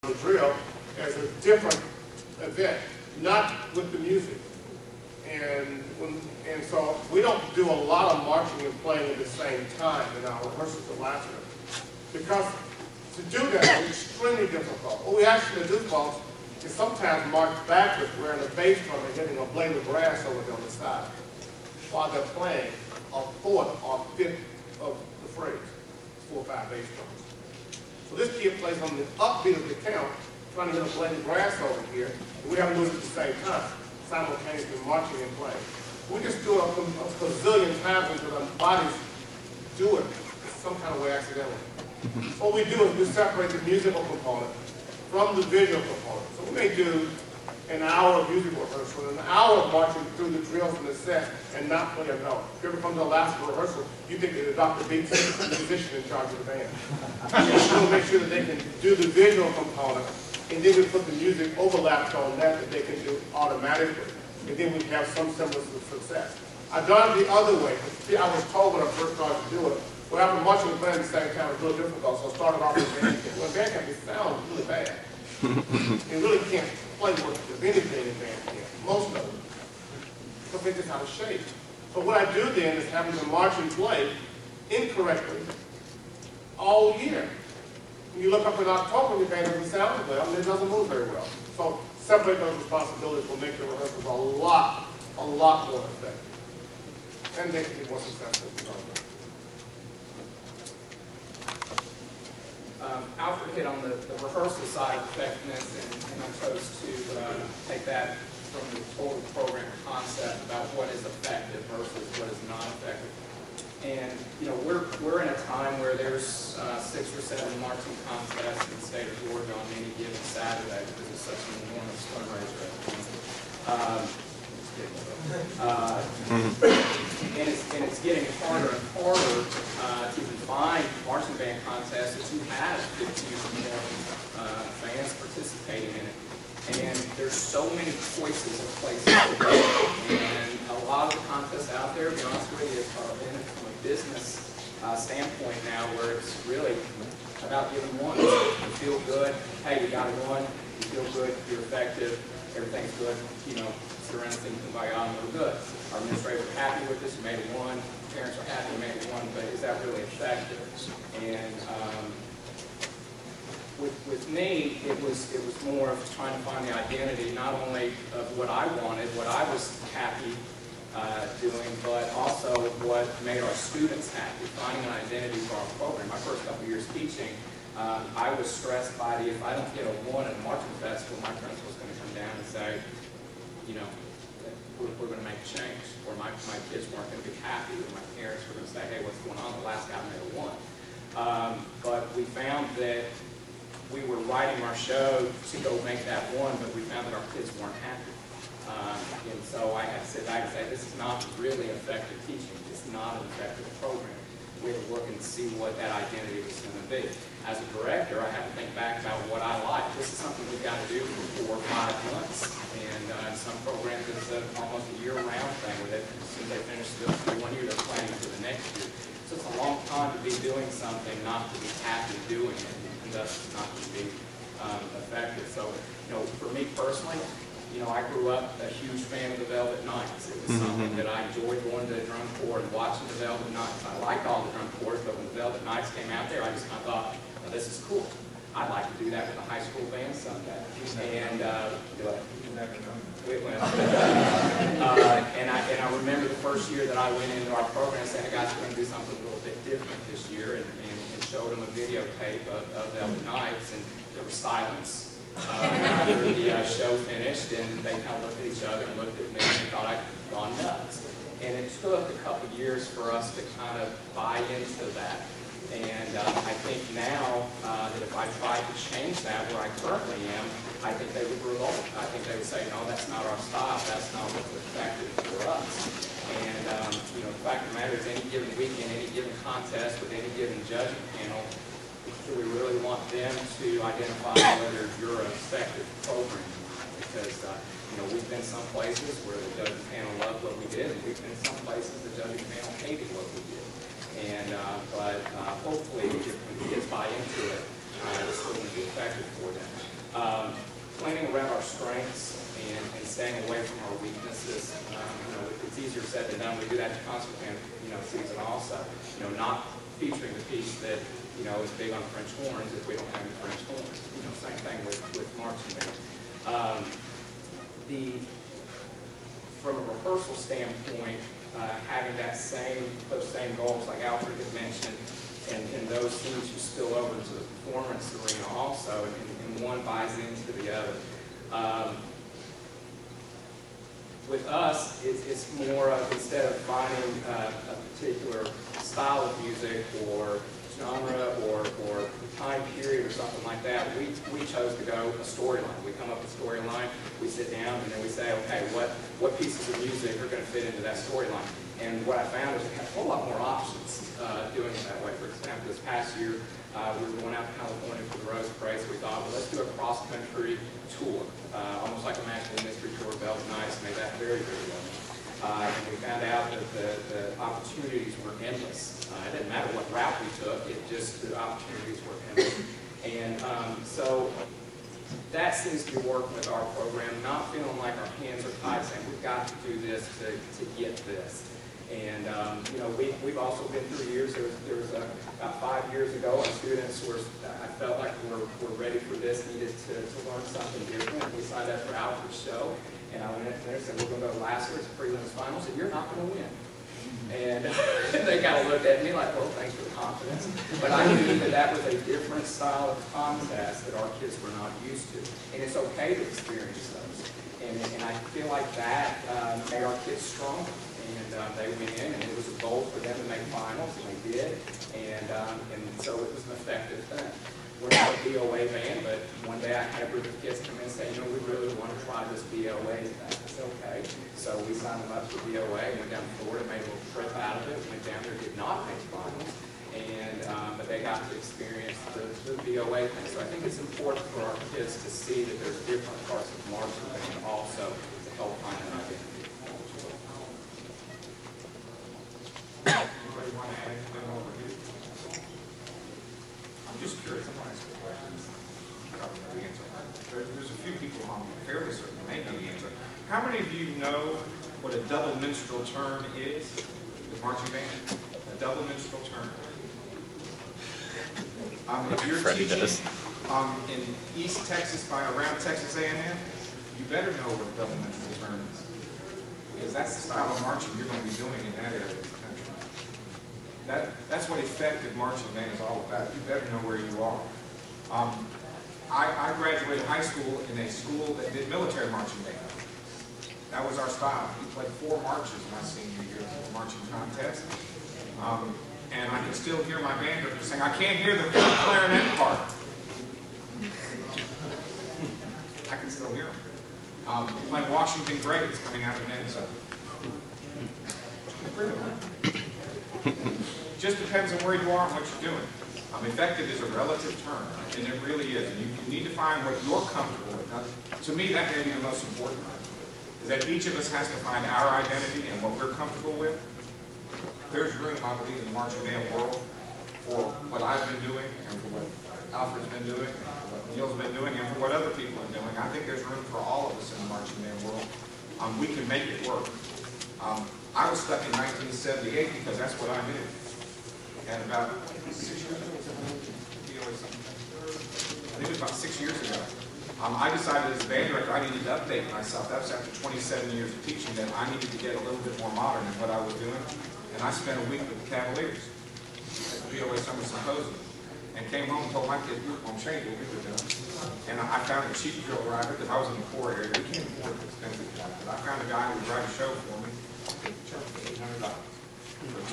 the drill as a different event, not with the music. And so we don't do a lot of marching and playing at the same time in our rehearsals of last year. Because to do that is extremely difficult. What we actually do, folks, is sometimes march backwards wearing a bass drum and hitting a blade of grass over there on the side while they're playing a fourth or fifth of the phrase, 4 or 5 bass drums. So this kid plays on the upbeat of the count, trying to hit a blade of grass over here, and we have to do it at the same time, simultaneously marching and playing. We just do it a bazillion times until our bodies do it some kind of way accidentally. What we do is we separate the musical component from the visual component. So we may do an hour of musical rehearsal, an hour of marching through the drills and the set, and not play a note. If you ever come to the last rehearsal, you think that Dr. Beats is the musician in charge of the band. We will make sure that they can do the visual component, and then we put the music overlaps on that they can do automatically. And then we have some semblance of success. I've done it the other way. I was told when I first started to do it, well, after marching and playing at the same time, it was real difficult, so I started off with band camp. Well, band camp, it sounds really bad. You really can't play worth of anything in band camp, most of them, because they're just out of shape. So what I do then is having them march and play incorrectly all year. When you look up in October, your band doesn't sound well, and it doesn't move very well. So separate those responsibilities will make the rehearsals a lot more effective. And they can be more successful. Alfred hit on the rehearsal side of effectiveness, and I'm supposed to take that from the total program concept about what is effective versus what is not effective. And you know, we're in a time where there's 6 or 7 marching contests in the state of Georgia on any given Saturday because it's such an enormous fundraiser. And it's getting harder and harder to find marching band contests that you have 50 or more fans participating in it. And there's so many choices of places to go. And a lot of the contests out there, to be honest with you, are in it from a business standpoint now, where it's really about giving one. You feel good, hey, you got one, you feel good, you're effective, everything's good, you know, surrounding things by God, and we're good. Our administrators are happy with this, we made it one, parents are happy, we made it one, but is that really effective? And with me, it was more of trying to find the identity, not only of what I wanted, what I was happy doing, but also what made our students happy, finding an identity for our program. My first couple of years teaching, I was stressed by if I don't get a 1 at a marching festival, my principal's going to come down and say, you know, we're going to make a change, or my kids weren't going to be happy, or my parents were going to say, hey, what's going on? The last guy made a 1. But we found that we were writing our show to go make that 1, but we found that our kids weren't happy. And so I had to sit back and say, this is not really effective teaching. It's not an effective program. We had to look and see what that identity was going to be. As a director, I had to think back about what I like. This is something we've got to do for 4 or 5 months. And in some programs, it's almost a year-round thing where as soon as they finish the 1 year, they're planning for the next year. So it's a long time to be doing something, not to be happy doing it, and thus not to be effective. So, you know, for me personally, you know, I grew up a huge fan of the Velvet Knights. It was something that I enjoyed going to the drum corps and watching the Velvet Knights. I liked all the drum corps, but when the Velvet Knights came out there, I just kind of thought, well, this is cool. I'd like to do that with a high school band someday. And and I remember the first year that I went into our program saying, guys, we're going to do something a little bit different this year, and showed them a videotape of Velvet Knights, and there was silence. After the show finished, and they kind of looked at each other and looked at me and thought I'd gone nuts. And it took a couple years for us to kind of buy into that. And I think now that if I tried to change that where I currently am, I think they would revolt. I think they would say, no, that's not our style. That's not what's effective for us. And you know, the fact of the matter is, any given weekend, any given contest with any given judging panel, do we really want them to identify whether you're an effective program? Because you know, we've been some places where the judging panel loved what we did, and we've been some places the judging panel hated what we did. And but hopefully, when kids buy into it, it's going to be effective for them. strengths and staying away from our weaknesses. It's easier said than done. We do that at the concert band, season also. Not featuring the piece that, is big on French horns if we don't have the French horns. Same thing with marching band. From a rehearsal standpoint, having those same goals like Alfred had mentioned, and those seems to spill over to the performance arena also, and one buys into the other. With us, it's more of, instead of finding a particular style of music or genre or time period or something like that, we chose to go a storyline. We come up with a storyline, we sit down, and then we say, okay, what pieces of music are going to fit into that storyline? And what I found is we have a whole lot more options doing it that way. For example, this past year, we were going out to California for the Rose Parade, so we thought, well, let's do a cross-country tour, almost like a Magical Mystery Tour. Bell Nice made that very, very well. And we found out that the opportunities were endless. It didn't matter what route we took, the opportunities were endless. And so that seems to be working with our program, not feeling like our hands are tied, saying we've got to do this to get this. And we've also been through years. There was about 5 years ago, our students I felt like we're ready for this, needed to learn something different. We signed up for Alfred's show, and I went in there and said, we're going to go to Lassiter's prelims finals, and you're not going to win. And they kind of looked at me like, well, thanks for the confidence. But I knew that was a different style of contest that our kids were not used to. And it's okay to experience those. And I feel like that made our kids stronger. And they went in, and it was a goal for them to make finals, and they did. And so it was an effective thing. We're not a BOA band, but one day I had a group of kids come in and say, we really want to try this BOA thing. I said, okay. So we signed them up for BOA, went down to Florida, made a little trip out of it, went down there, did not make finals, but they got to experience the BOA thing. So I think it's important for our kids to see that there's different parts of marching band also to help find an identity. Anybody want to add anything over here? I'm just curious. I'm going to ask you questions. I don't know the answer. There's a few people I'm fairly certain may know the answer. How many of you know what a double minstrel turn is with marching band? A double minstrel turn. If you're teaching in East Texas around Texas A&M, you better know what a double minstrel turn is. Because that's the style of marching you're going to be doing in that area of the country. That's what effective marching band is all about. You better know where you are. I graduated high school in a school that did military marching band. That was our style. We played 4 marches my senior year of the marching contest. And I can still hear my band director saying, I can't hear the clarinet part. I can still hear them. Playing Washington Great is coming out of Minnesota. Just depends on where you are and what you're doing. Effective is a relative term, and it really is. And you need to find what you're comfortable with. Now, to me, that may be the most important part, is that each of us has to find our identity and what we're comfortable with. There's room, I believe, in the marching band world for what I've been doing and for what Alfred's been doing, for what Neil's been doing, and for what other people are doing. I think there's room for all of us in the marching band world. We can make it work. I was stuck in 1978 because that's what I knew. And about 6 years ago, I think it was about 6 years ago, I decided as a band director I needed to update myself. That was after 27 years of teaching, that I needed to get a little bit more modern in what I was doing. And I spent a week with the Cavaliers at the BOA Summer Symposium, and came home and told my kids, we were going to change what we were doing. And I found a cheap drill rider, because I was in the poor area. We can't afford an expensive guy, but I found a guy who would write a show for me. He charged me $800 for 2